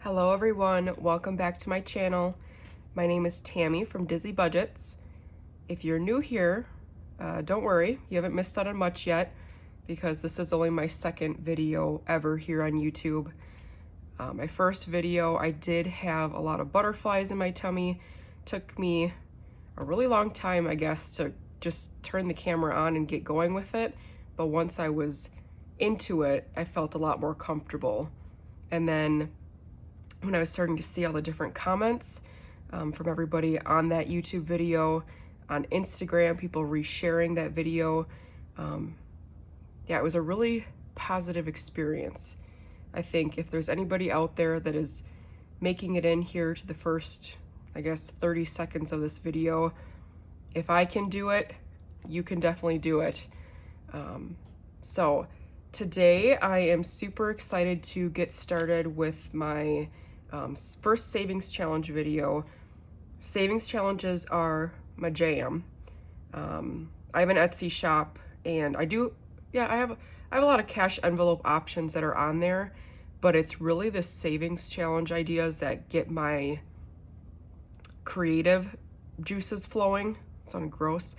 Hello everyone, welcome back to my channel. My name is Tammy from Dizzy Budgets. If you're new here, don't worry, you haven't missed out on much yet because this is only my second video ever here on YouTube. My first video, I did have a lot of butterflies in my tummy. Took me a really long time, I guess, to just turn the camera on and get going with it. But once I was into it, I felt a lot more comfortable. And then when I was starting to see all the different comments from everybody on that YouTube video, on Instagram, people resharing that video, yeah, it was a really positive experience. I think if there's anybody out there that is making it in here to the first, I guess, 30 seconds of this video, if I can do it, you can definitely do it. So today I am super excited to get started with my first savings challenge video. Savings challenges are my jam. I have an Etsy shop, and I have a lot of cash envelope options that are on there, but it's really the savings challenge ideas that get my creative juices flowing. It sounded gross.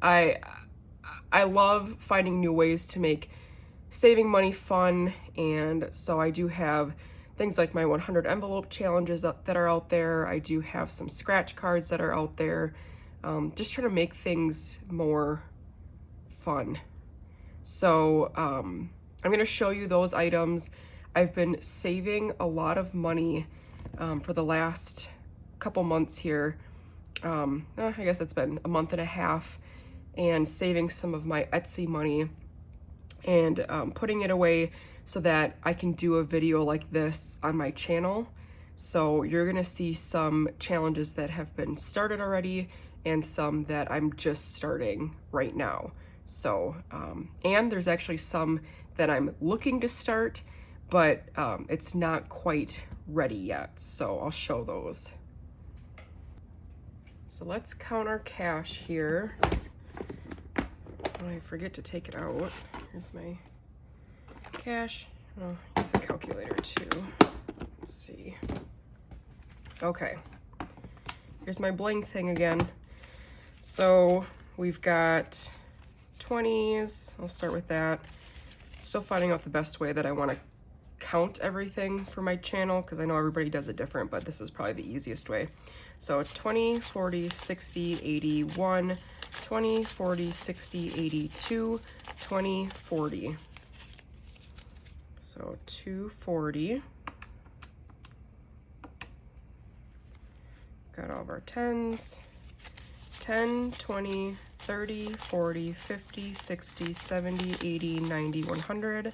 I love finding new ways to make saving money fun, and so I do have things like my 100 envelope challenges that are out there. I do have some scratch cards that are out there. Just trying to make things more fun. So I'm going to show you those items. I've been saving a lot of money for the last couple months here. I guess it's been a month and a half, and saving some of my Etsy money and putting it away so that I can do a video like this on my channel. So you're gonna see some challenges that have been started already and some that I'm just starting right now. So, and there's actually some that I'm looking to start, but it's not quite ready yet. So I'll show those. So let's count our cash here. Oh, I forget to take it out. Here's my cash. I'll use a calculator too. Let's see. Okay. Here's my bling thing again. So we've got 20s. I'll start with that. Still finding out the best way that I want to count everything for my channel, because I know everybody does it different, but this is probably the easiest way. So 20, 40, 60, 81, 20, 40, 60, 82, 20, 40. So 240. Got all of our 10s. 10, 20, 30, 40, 50, 60, 70, 80, 90, 100.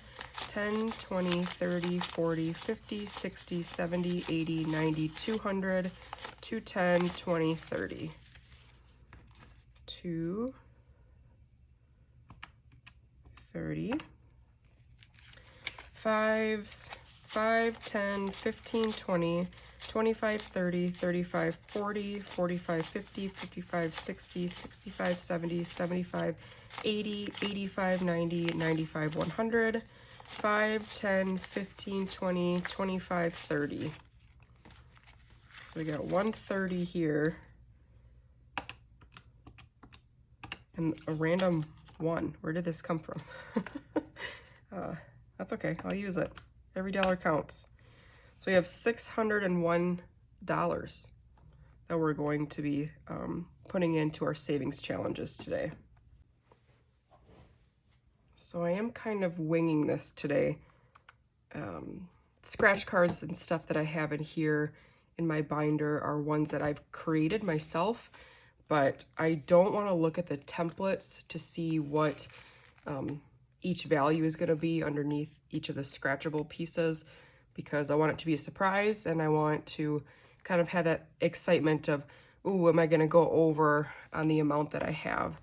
10, 20, 30, 40, 50, 60, 70, 80, 90, 200. 210, 20, 30. 2, 30. 5s, 5, 10, 15, 20, 25, 30, 35, 40, 45, 50, 55, 60, 65, 70, 75, 80, 85, 90, 95, 100, 5, 10, 15, 20, 25, 30. So we got 130 here. And a random 1. Where did this come from? That's okay, I'll use it. Every dollar counts. So we have $601 that we're going to be putting into our savings challenges today. So I am kind of winging this today. Scratch cards and stuff that I have in here in my binder are ones that I've created myself, but I don't want to look at the templates to see what each value is going to be underneath each of the scratchable pieces, because I want it to be a surprise, and I want to kind of have that excitement of, ooh, am I going to go over on the amount that I have?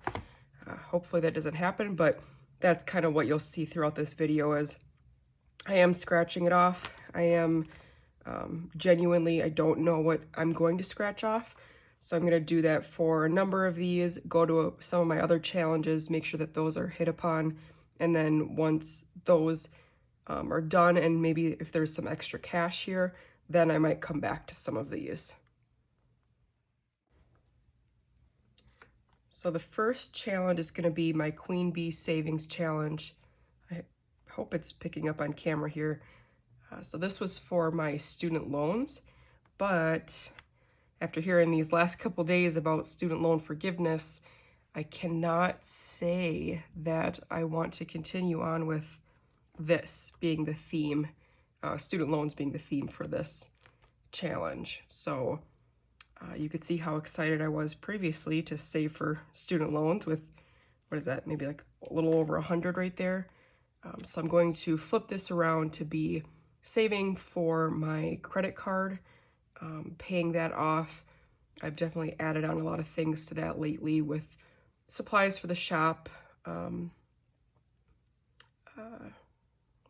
Hopefully that doesn't happen, but that's kind of what you'll see throughout this video. Is I am scratching it off. I am genuinely, I don't know what I'm going to scratch off. So I'm going to do that for a number of these, go to some of my other challenges, make sure that those are hit upon. And then once those are done, and maybe if there's some extra cash here, then I might come back to some of these. So the first challenge is going to be my Queen Bee Savings Challenge. I hope it's picking up on camera here. So this was for my student loans, but after hearing these last couple days about student loan forgiveness, I cannot say that I want to continue on with this being the theme, student loans being the theme for this challenge. So you could see how excited I was previously to save for student loans with, what is that, maybe like a little over 100 right there. So I'm going to flip this around to be saving for my credit card, paying that off. I've definitely added on a lot of things to that lately with supplies for the shop.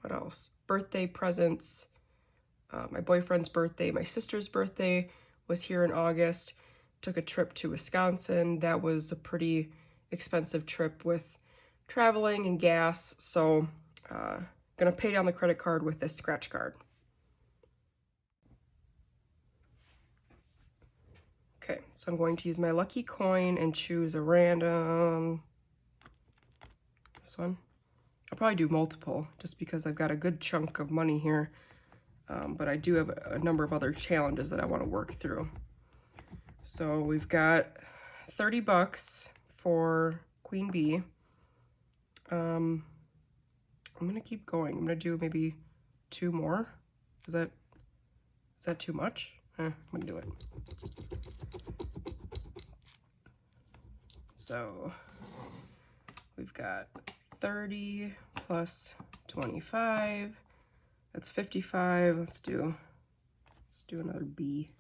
What else? Birthday presents. My boyfriend's birthday, my sister's birthday was here in August. Took a trip to Wisconsin. That was a pretty expensive trip with traveling and gas. So gonna pay down the credit card with this scratch card. Okay, so I'm going to use my lucky coin and choose a random, this one. I'll probably do multiple just because I've got a good chunk of money here, but I do have a number of other challenges that I want to work through. So we've got 30 bucks for Queen Bee. I'm gonna keep going. I'm gonna do maybe 2 more. Is that too much? I'm gonna do it. So we've got 30 plus 25. That's 55. Let's do another bee.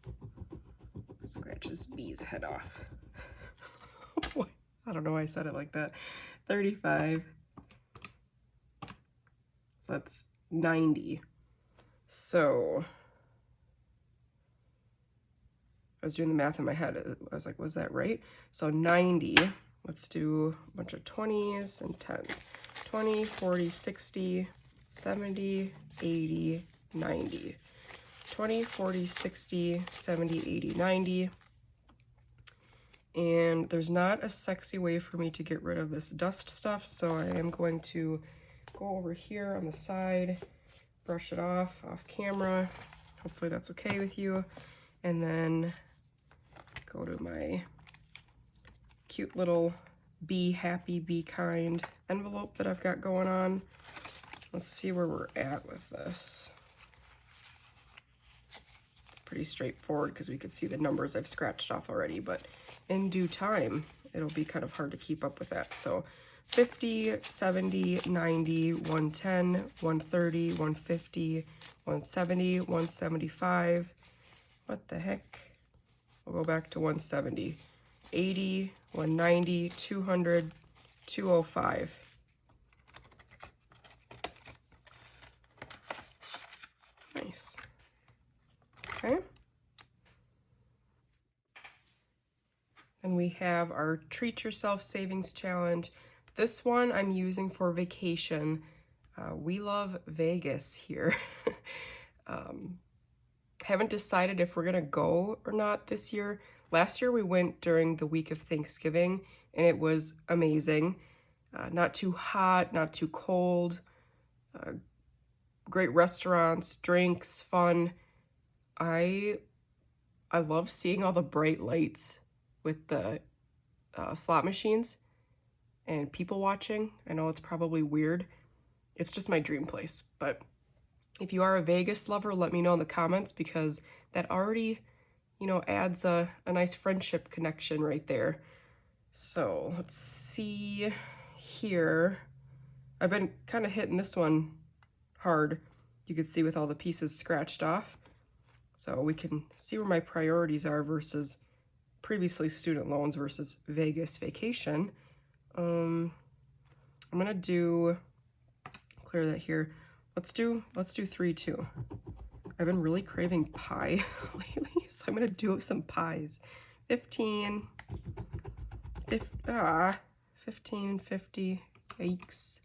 Scratch this bee's head off. I don't know why I said it like that. 35. So that's 90. So I was doing the math in my head. I was like, was that right? So 90. Let's do a bunch of 20s and 10s. 20, 40, 60, 70, 80, 90. 20, 40, 60, 70, 80, 90. And there's not a sexy way for me to get rid of this dust stuff, so I am going to go over here on the side, brush it off camera. Hopefully that's okay with you. And then go to my cute little Be Happy, Be Kind envelope that I've got going on. Let's see where we're at with this. It's pretty straightforward because we could see the numbers I've scratched off already, but in due time, it'll be kind of hard to keep up with that. So 50, 70, 90, 110, 130, 150, 170, 175. What the heck? We'll go back to 170. 80, 190, 200, 205. Nice. Okay. And we have our Treat Yourself Savings Challenge. This one I'm using for vacation. We love Vegas here. Haven't decided if we're gonna go or not this year. Last year we went during the week of Thanksgiving and it was amazing. Not too hot, not too cold. Great restaurants, drinks, fun. I love seeing all the bright lights with the slot machines and people watching. I know it's probably weird. It's just my dream place. But if you are a Vegas lover, let me know in the comments because that already, you know, adds a nice friendship connection right there. So let's see here. I've been kind of hitting this one hard. You can see with all the pieces scratched off. So we can see where my priorities are versus previously student loans versus Vegas vacation. I'm gonna clear that here. Let's do 3 2. I've been really craving pie lately, so I'm gonna do some pies. 15, 50, yikes.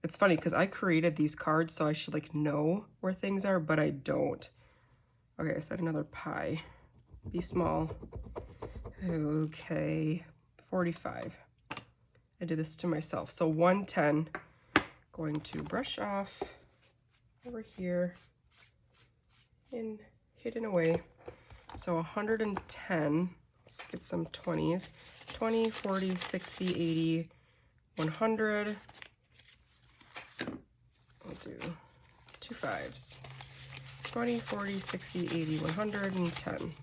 It's funny because I created these cards, so I should like know where things are, but I don't. Okay, I said another pie. Be small. Okay, 45. I did this to myself. So 110, going to brush off over here and hidden away. So 110, let's get some 20s. 20, 40, 60, 80, 100. I'll do 2 5s. 20, 40, 60, 80, 110.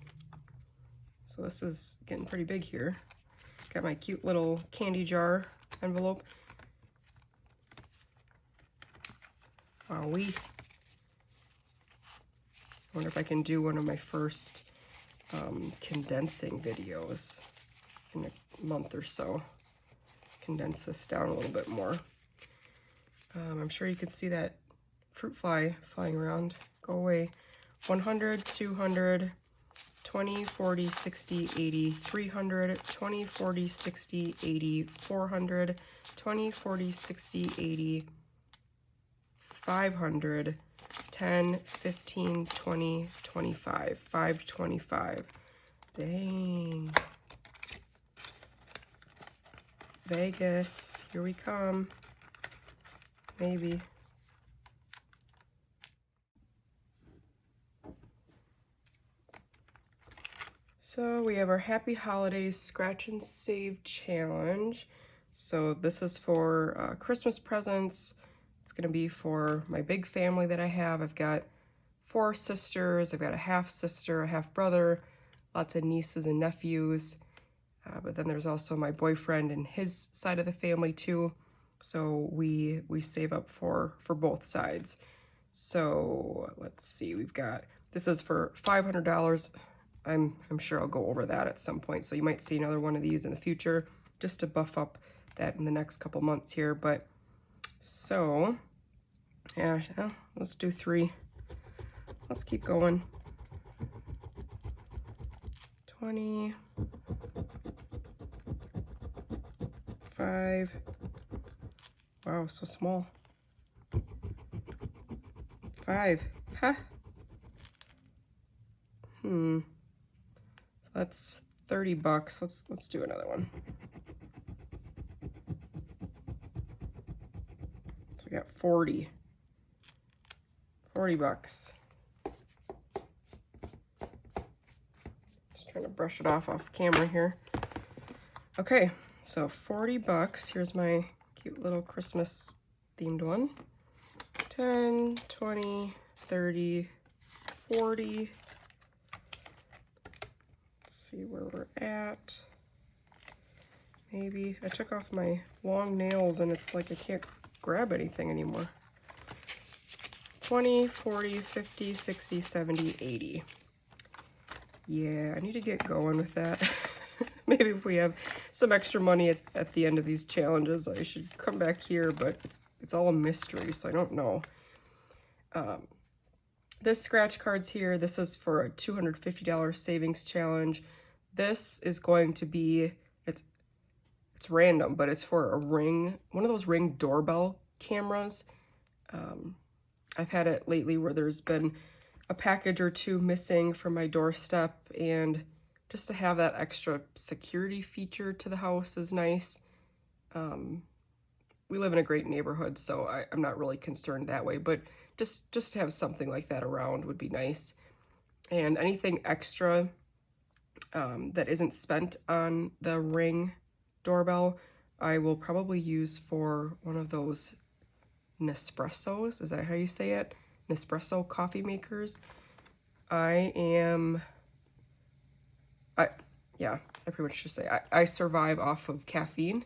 So this is getting pretty big here. Got my cute little candy jar envelope. Wowee. I wonder if I can do one of my first condensing videos in a month or so. Condense this down a little bit more. I'm sure you can see that fruit fly flying around. Go away. 100, 200, 20, 40, 60, 80, 300, 20, 40, 60, 80, 400, 20, 40, 60, 80, 500, 10, 15, 20, 25, 525. Dang. Vegas, here we come. Maybe. So we have our Happy Holidays Scratch and Save Challenge. So this is for Christmas presents. It's going to be for my big family that I have. I've got 4 sisters. I've got a half sister, a half brother, lots of nieces and nephews. But then there's also my boyfriend and his side of the family too. So we save up for both sides. So let's see, this is for $500. I'm sure I'll go over that at some point. So you might see another one of these in the future just to buff up that in the next couple months here. But so, yeah, let's do 3. Let's keep going. 20, 5. Wow, so small. 5. Huh. That's $30. Let's do another one. So we got 40. $40. Just trying to brush it off camera here. Okay, so $40. Here's my cute little Christmas themed one. 10, 20, 30, 40. See where we're at. Maybe I took off my long nails and it's like I can't grab anything anymore. 20, 40, 50, 60, 70, 80. Yeah, I need to get going with that. Maybe if we have some extra money at the end of these challenges, I should come back here, but it's all a mystery, so I don't know. This scratch cards here, this is for a $250 savings challenge. This is going to be, it's random, but it's for a Ring, one of those Ring doorbell cameras. I've had it lately where there's been a package or 2 missing from my doorstep, and just to have that extra security feature to the house is nice. We live in a great neighborhood, so I'm not really concerned that way, but just to have something like that around would be nice. And anything extra that isn't spent on the Ring doorbell, I will probably use for one of those Nespressos. Is that how you say it? Nespresso coffee makers. I pretty much should say I survive off of caffeine,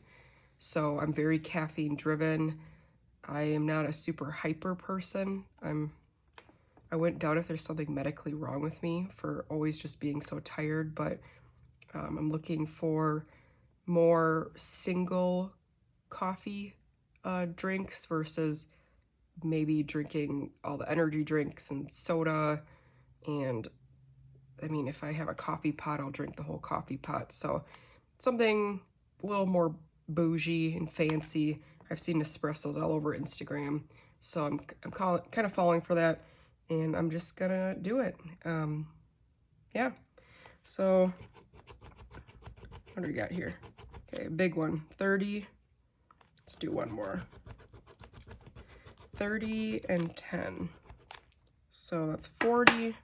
so I'm very caffeine driven. I am not a super hyper person. I wouldn't doubt if there's something medically wrong with me for always just being so tired, but I'm looking for more single coffee drinks versus maybe drinking all the energy drinks and soda. And I mean, if I have a coffee pot, I'll drink the whole coffee pot. So something a little more bougie and fancy. I've seen espressos all over Instagram. So I'm kind of falling for that, and I'm just gonna do it. Yeah. So what do we got here? Okay, big one, 30. Let's do one more. 30 and 10. So that's 40.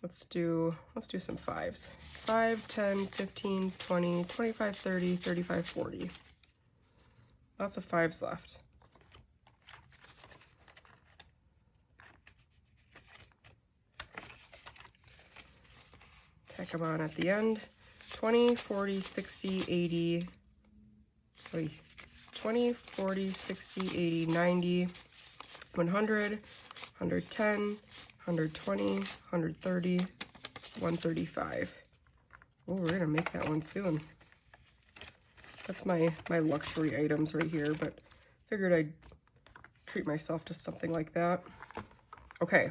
Let's do some fives. 5, 10, 15, 20, 25, 30, 35, 40. Lots of fives left. Tack them on at the end. 20, 40, 60, 80. 20, 40, 60, 80, 90, 100, 110, 120, 130, 135. Oh, we're gonna make that one soon. That's my luxury items right here, but figured I'd treat myself to something like that. Okay,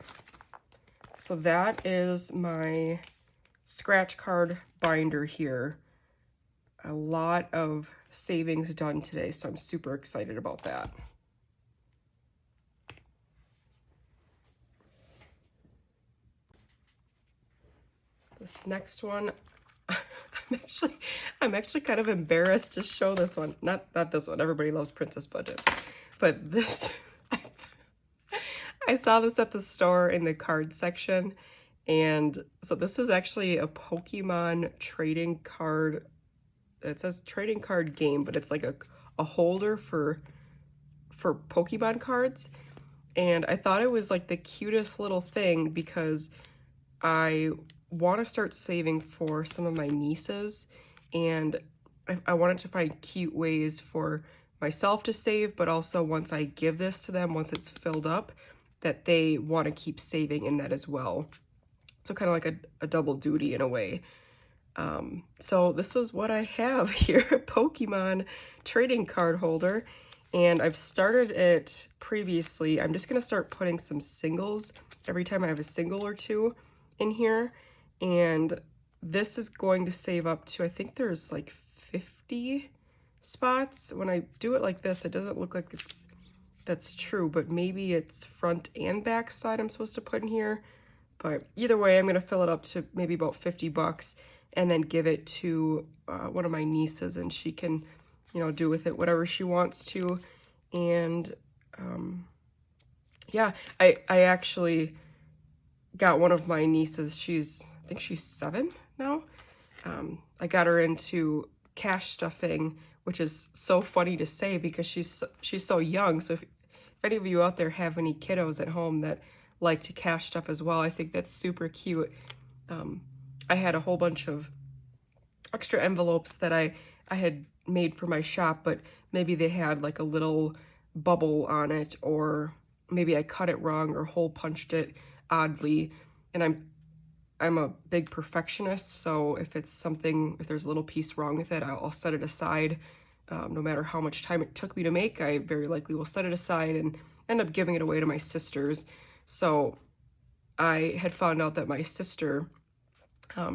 so that is my scratch card binder here. A lot of savings done today, so I'm super excited about that. This next one, I'm actually kind of embarrassed to show this one. Not this one. Everybody loves Princess Budgets, but this I saw this at the store in the card section, and so this is actually a Pokemon trading card. It says trading card game, but it's like a holder for Pokemon cards. And I thought it was like the cutest little thing because I want to start saving for some of my nieces, and I wanted to find cute ways for myself to save, but also once I give this to them, once it's filled up, that they want to keep saving in that as well. So kind of like a double duty in a way. So this is what I have here, Pokemon trading card holder, and I've started it previously. I'm just going to start putting some singles every time I have a single or two in here, and this is going to save up to, I think there's like 50 spots. When I do it like this, it doesn't look like that's true, but maybe it's front and back side I'm supposed to put in here. But either way, I'm going to fill it up to maybe about 50 bucks and then give it to one of my nieces, and she can, you know, do with it whatever she wants to. And yeah, I actually got one of my nieces, I think she's 7 now. I got her into cash stuffing, which is so funny to say because she's so young. So if any of you out there have any kiddos at home that like to cash stuff as well, I think that's super cute. I had a whole bunch of extra envelopes that I had made for my shop, but maybe they had like a little bubble on it, or maybe I cut it wrong or hole punched it oddly. And I'm a big perfectionist, so if there's a little piece wrong with it, I'll set it aside. No matter how much time it took me to make, I very likely will set it aside and end up giving it away to my sisters. So I had found out that my sister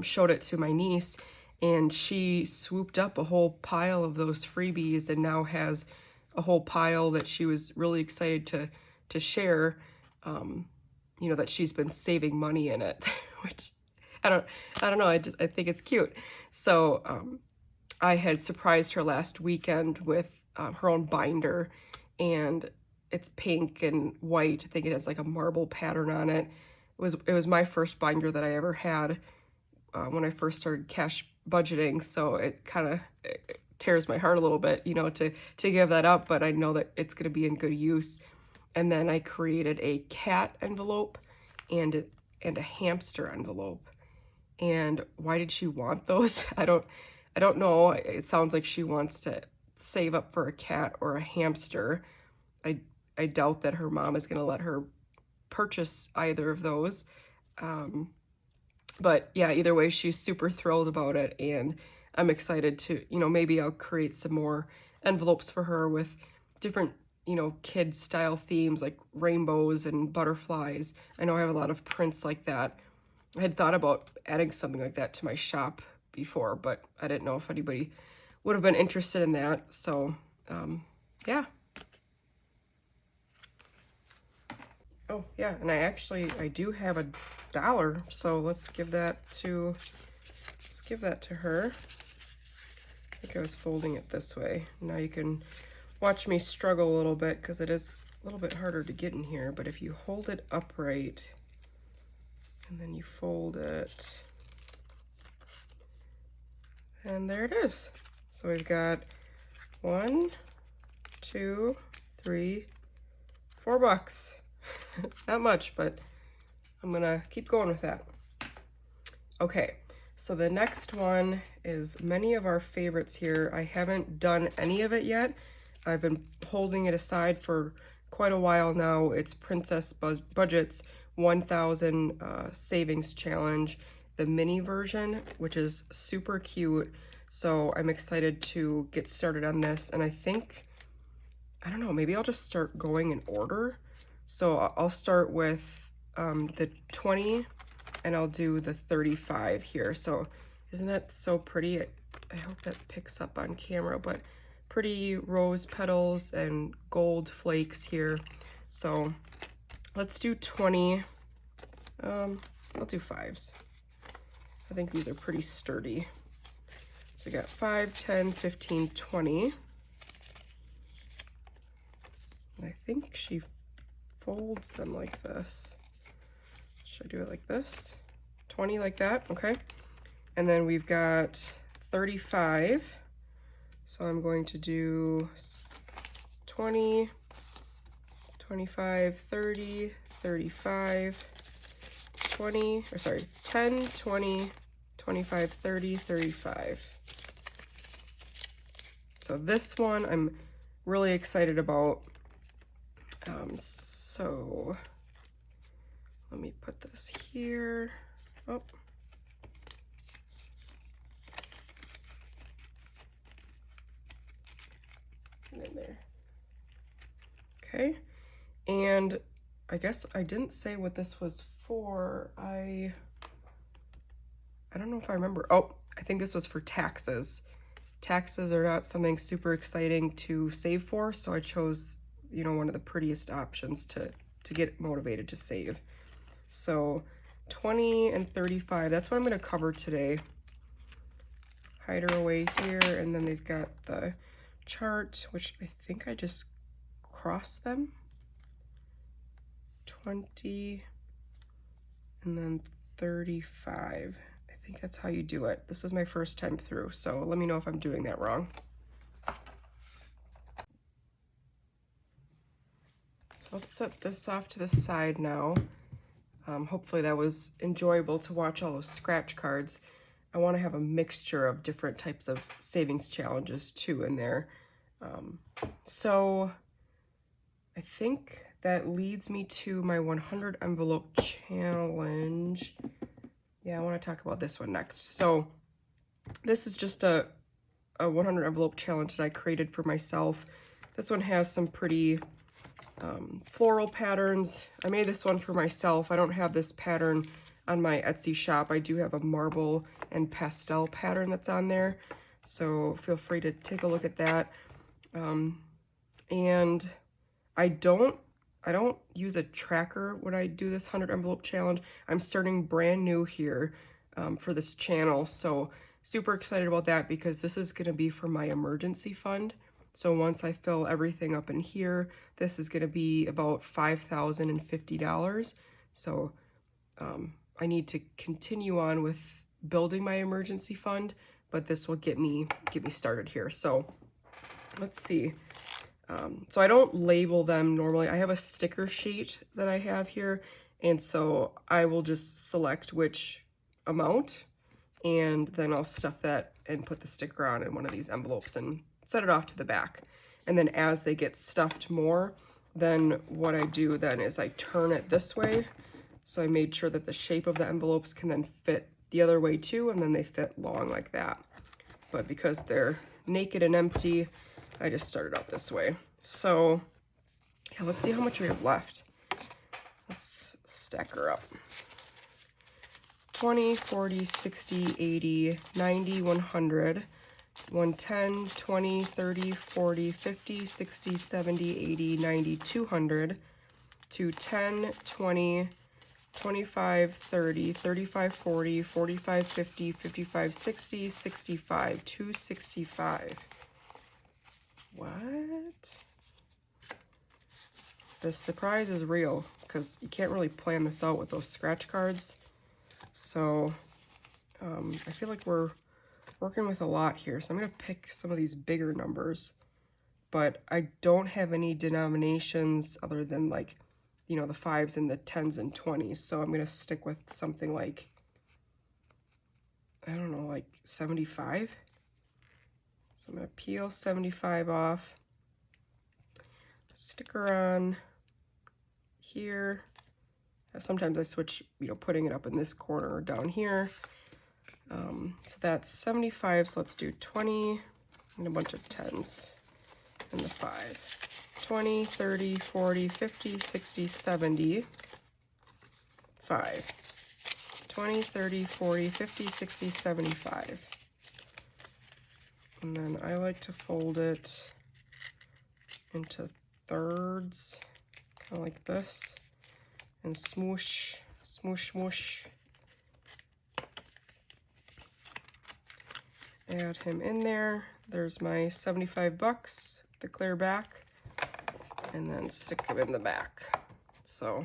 showed it to my niece, and she swooped up a whole pile of those freebies and now has a whole pile that she was really excited to share, you know, that she's been saving money in it, which I don't know, I think it's cute. So I had surprised her last weekend with her own binder, and it's pink and white. I think it has like a marble pattern on it. It was my first binder that I ever had when I first started cash budgeting, so it kind of tears my heart a little bit, you know, to give that up, but I know that it's going to be in good use. And then I created a cat envelope and a hamster envelope. And why did she want those? I don't know. It sounds like she wants to save up for a cat or a hamster. I doubt that her mom is going to let her purchase either of those. But yeah, either way, she's super thrilled about it, and I'm excited to, you know, maybe I'll create some more envelopes for her with different, you know, kid style themes like rainbows and butterflies. I know I have a lot of prints like that. I had thought about adding something like that to my shop before, but I didn't know if anybody would have been interested in that. So yeah, Oh yeah, and I do have $1, so let's give that to her. I think I was folding it this way. Now you can watch me struggle a little bit because it is a little bit harder to get in here, but if you hold it upright and then you fold it, and there it is. So we've got 1, 2, 3, $4. Not much, but I'm gonna keep going with that. Okay, so the next one is many of our favorites here. I haven't done any of it yet. I've been holding it aside for quite a while now. It's Princess Budget's 1000 savings challenge, the mini version, which is super cute. So I'm excited to get started on this. And I think, I don't know, maybe I'll just start going in order. So I'll start with the 20 and I'll do the 35 here. So isn't that so pretty? I hope that picks up on camera, but pretty rose petals and gold flakes here. So let's do 20. I'll do 5s. I think these are pretty sturdy. So we got 5, 10, 15, 20. And I think she folds them like this. Should I do it like this? 20 like that, okay. And then we've got 35. So I'm going to do 20, 25, 30, 35, 20, or sorry, 10, 20, 25, 30, 35. So this one I'm really excited about. So let me put this here. Oh. And in there. Okay. And I guess I didn't say what this was for. I don't know if I remember. Oh, I think this was for taxes. Taxes are not something super exciting to save for, so I chose, you know, one of the prettiest options to get motivated to save. So 20 and 35, that's what I'm going to cover today. Hide her away here, and then they've got the chart, which I think I just crossed them. 20 and then 35. I think that's how you do it. This is my first time through, so let me know if I'm doing that wrong. So let's set this off to the side now. Hopefully that was enjoyable to watch all those scratch cards. I want to have a mixture of different types of savings challenges too in there. So I think that leads me to my 100 envelope challenge. Yeah, I want to talk about this one next. So this is just a 100 envelope challenge that I created for myself. This one has some pretty floral patterns. I made this one for myself. I don't have this pattern on my Etsy shop. I do have a marble and pastel pattern that's on there, so feel free to take a look at that. And I don't use a tracker when I do this 100 envelope challenge. I'm starting brand new here for this channel, so super excited about that because this is going to be for my emergency fund. So once I fill everything up in here, this is going to be about $5,050. So I need to continue on with building my emergency fund, but this will get me started here. So let's see. So I don't label them normally. I have a sticker sheet that I have here, and so I will just select which amount, and then I'll stuff that and put the sticker on in one of these envelopes and set it off to the back. And then as they get stuffed more, then what I do then is I turn it this way. So I made sure that the shape of the envelopes can then fit the other way too, and then they fit long like that. But because they're naked and empty, I just started out this way. So yeah, let's see how much we have left. Let's stack her up. 20, 40, 60, 80, 90, 100, 110, 20, 30, 40, 50, 60, 70, 80, 90, 200, to 10, 20, 25, 30, 35, 40, 45, 50, 55, 60, 65, 265. What? The surprise is real because you can't really plan this out with those scratch cards. So I feel like we're working with a lot here. So I'm going to pick some of these bigger numbers, but I don't have any denominations other than like, you know, the 5s and the 10s and 20s. So I'm going to stick with something like, I don't know, like 75. So I'm going to peel 75 off, sticker on here. Sometimes I switch, you know, putting it up in this corner or down here. So that's 75, so let's do 20 and a bunch of 10s and the 5. 20, 30, 40, 50, 60, 70, 5. 20, 30, 40, 50, 60, 75. And then I like to fold it into thirds, kind of like this, and smoosh, smoosh, smoosh. Add him in there. There's my 75 bucks, the clear back, and then stick him in the back. So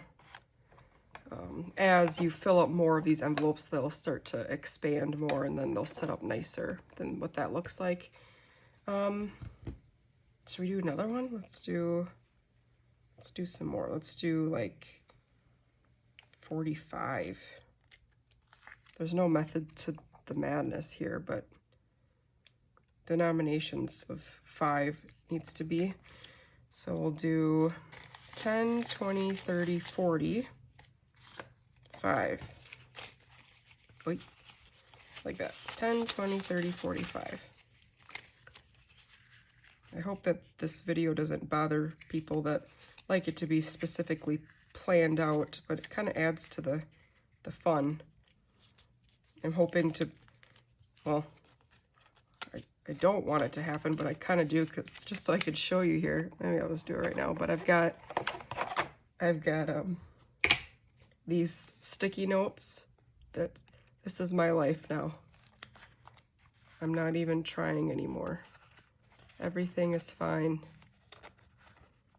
as you fill up more of these envelopes, they'll start to expand more, and then they'll set up nicer than what that looks like. Should we do another one? Let's do some more. Let's do like 45. There's no method to the madness here, but denominations of 5 needs to be. So we'll do 10, 20, 30, 40, 5. Wait, like that. 10, 20, 30, 45. I hope that this video doesn't bother people that like it to be specifically planned out, but it kind of adds to the fun. I'm hoping to, well, I don't want it to happen, but I kind of do, because just so I could show you here. Maybe I'll just do it right now. But I've got these sticky notes. This is my life now. I'm not even trying anymore. Everything is fine.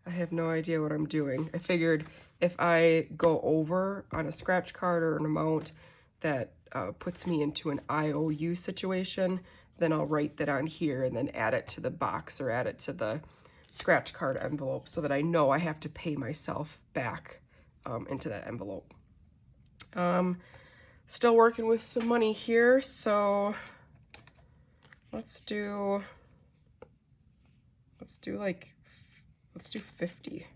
I have no idea what I'm doing. I figured if I go over on a scratch card or an amount that puts me into an IOU situation, then I'll write that on here and then add it to the box or add it to the scratch card envelope so that I know I have to pay myself back into that envelope. Still working with some money here, so let's do 50.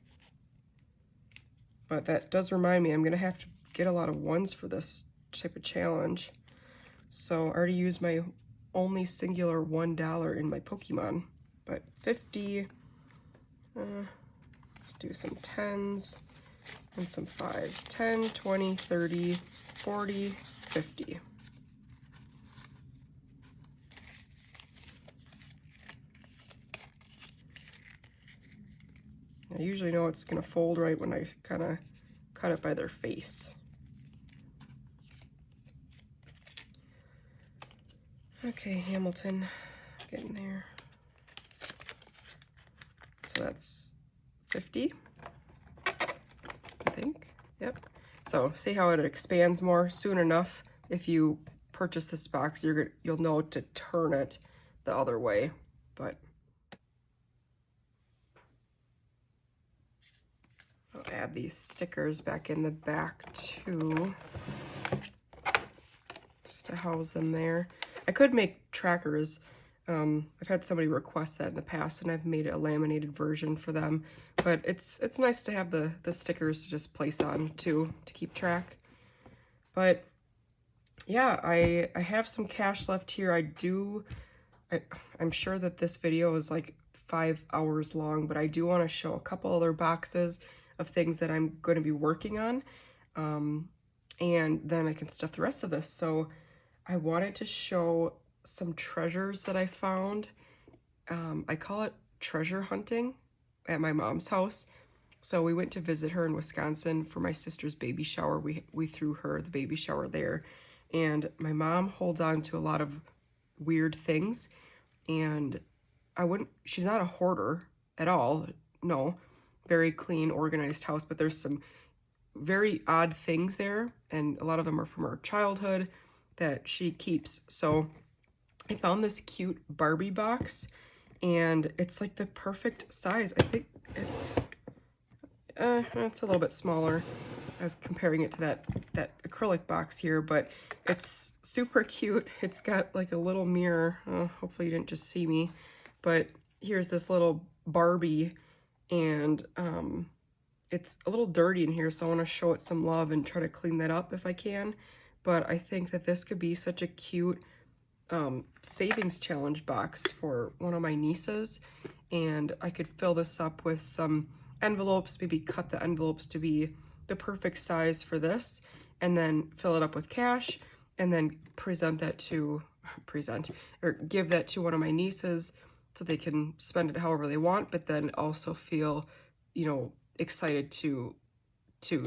But that does remind me, I'm gonna have to get a lot of ones for this type of challenge. So I already used my only singular $1 in my Pokemon, but 50, let's do some 10s and some 5s. 10, 20, 30, 40, 50. I usually know it's gonna fold right when I kind of cut it by their face. Okay, Hamilton, getting there. So that's 50, I think. Yep. So see how it expands more soon enough. If you purchase this box, you'll know to turn it the other way. But I'll add these stickers back in the back too, just to house them there. I could make trackers. I've had somebody request that in the past, and I've made a laminated version for them. But it's nice to have the stickers to just place on too, to keep track. But yeah, I have some cash left here. I'm sure that this video is like 5 hours long, but I do want to show a couple other boxes of things that I'm going to be working on, and then I can stuff the rest of this. So I wanted to show some treasures that I found. I call it treasure hunting at my mom's house. So we went to visit her in Wisconsin for my sister's baby shower. We threw her the baby shower there. And my mom holds on to a lot of weird things. And she's not a hoarder at all. No, very clean, organized house. But there's some very odd things there. And a lot of them are from her childhood that she keeps. So I found this cute Barbie box. And it's like the perfect size. I think it's a little bit smaller. I was comparing it to that acrylic box here, but it's super cute. It's got like a little mirror. Hopefully you didn't just see me, but here's this little Barbie, and it's a little dirty in here, so I want to show it some love and try to clean that up if I can. But I think that this could be such a cute savings challenge box for one of my nieces, and I could fill this up with some envelopes, maybe cut the envelopes to be the perfect size for this, and then fill it up with cash, and then give that to one of my nieces so they can spend it however they want, but then also feel, excited to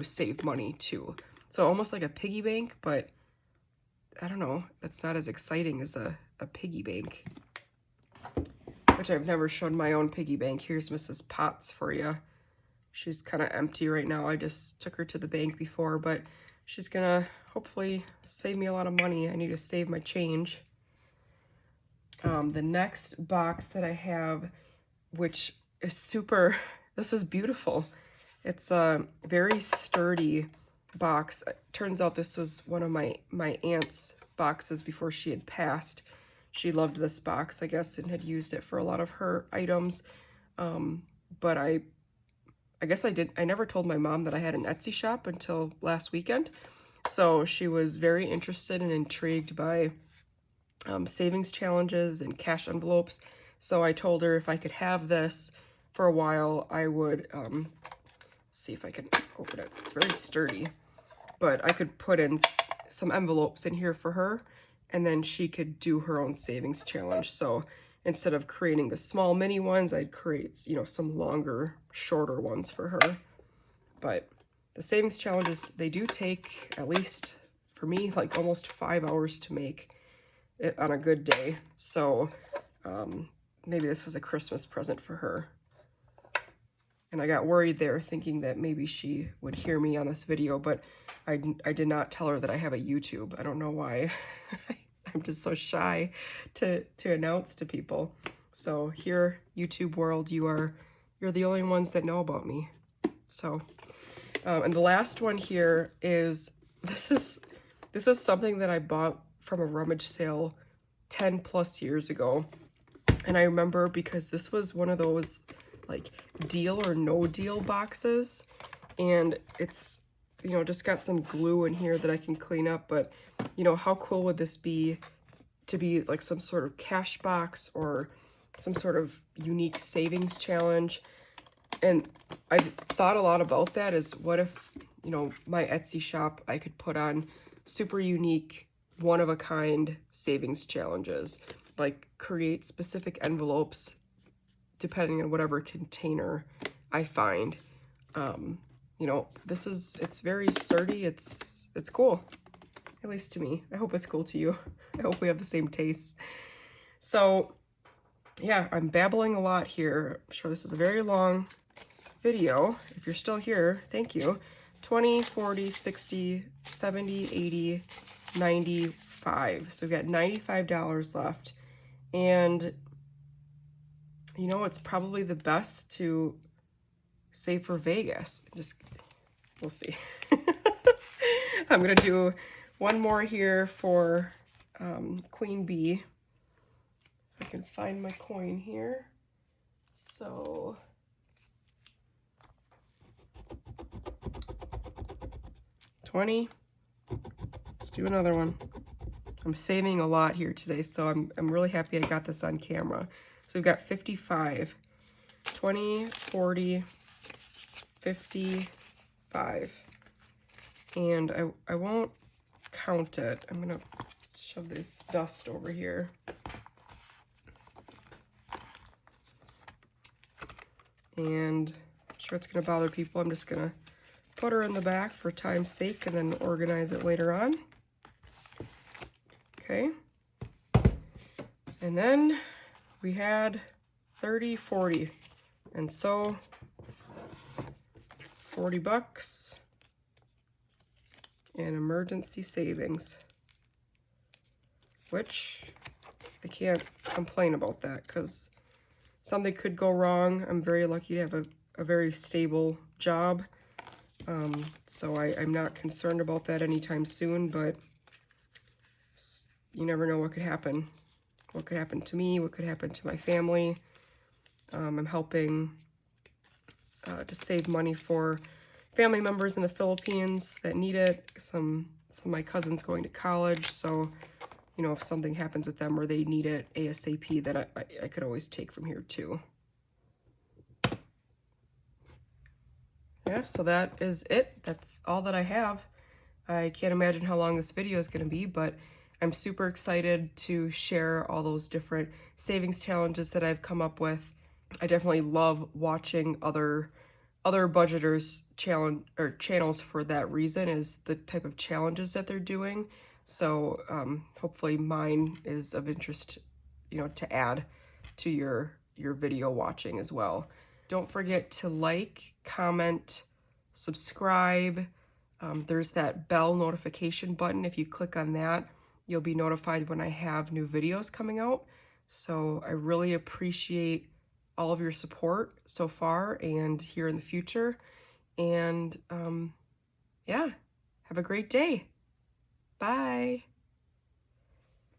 save money too. So almost like a piggy bank, but I don't know, that's not as exciting as a piggy bank, which I've never shown my own piggy bank. Here's Mrs. Potts for you. She's kind of empty right now. I just took her to the bank before, but she's gonna hopefully save me a lot of money. I need to save my change. The next box that I have, which is this is beautiful. It's a very sturdy box. It turns out this was one of my aunt's boxes before she had passed. She loved this box, I guess, and had used it for a lot of her items. But I guess I never told my mom that I had an Etsy shop until last weekend. So she was very interested and intrigued by savings challenges and cash envelopes. So I told her if I could have this for a while, I would see if I can open it. It's very sturdy, but I could put in some envelopes in here for her, and then she could do her own savings challenge. So instead of creating the small mini ones, I'd create, some longer, shorter ones for her. But the savings challenges, they do take, at least for me, like almost 5 hours to make it on a good day. So maybe this is a Christmas present for her. And I got worried there, thinking that maybe she would hear me on this video, but I did not tell her that I have a YouTube. I don't know why. I'm just so shy to announce to people. So here, YouTube world, you're the only ones that know about me. So, and the last one here is, this is something that I bought from a rummage sale 10 plus years ago. And I remember because this was one of those like deal or no deal boxes, and it's, just got some glue in here that I can clean up, but how cool would this be to be like some sort of cash box or some sort of unique savings challenge? And I thought a lot about that, is what if, my Etsy shop, I could put on super unique, one-of-a-kind savings challenges, like create specific envelopes depending on whatever container I find. It's very sturdy. It's cool, at least to me. I hope it's cool to you. I hope we have the same tastes. So yeah, I'm babbling a lot here. I'm sure this is a very long video. If you're still here, thank you. 20, 40, 60, 70, 80, 95. So we've got $95 left. And it's probably the best to save for Vegas. We'll see. I'm going to do one more here for Queen Bee. If I can find my coin here. So, $20. Let's do another one. I'm saving a lot here today, so I'm really happy I got this on camera. So we've got 55, 20, 40, 55. And I won't count it. I'm gonna shove this dust over here. And Sure it's gonna bother people. I'm just gonna put her in the back for time's sake and then organize it later on. Okay. And then we had 30, 40. And so 40 bucks and emergency savings, which I can't complain about that because something could go wrong. I'm very lucky to have a very stable job. So I'm not concerned about that anytime soon, but you never know what could happen. What could happen to me, what could happen to my family. I'm helping to save money for family members in the Philippines that need it. Some of my cousins going to college, so you know, if something happens with them or they need it ASAP, then I could always take from here too. Yeah, so that is it. That's all that I have. I can't imagine how long this video is going to be, but I'm super excited to share all those different savings challenges that I've come up with. I definitely love watching other budgeters channels for that reason, is the type of challenges that they're doing. So hopefully mine is of interest, you know, to add to your video watching as well. Don't forget to like, comment, subscribe. There's that bell notification button. If you click on that, you'll be notified when I have new videos coming out. So I really appreciate all of your support so far and here in the future. And yeah, have a great day. Bye.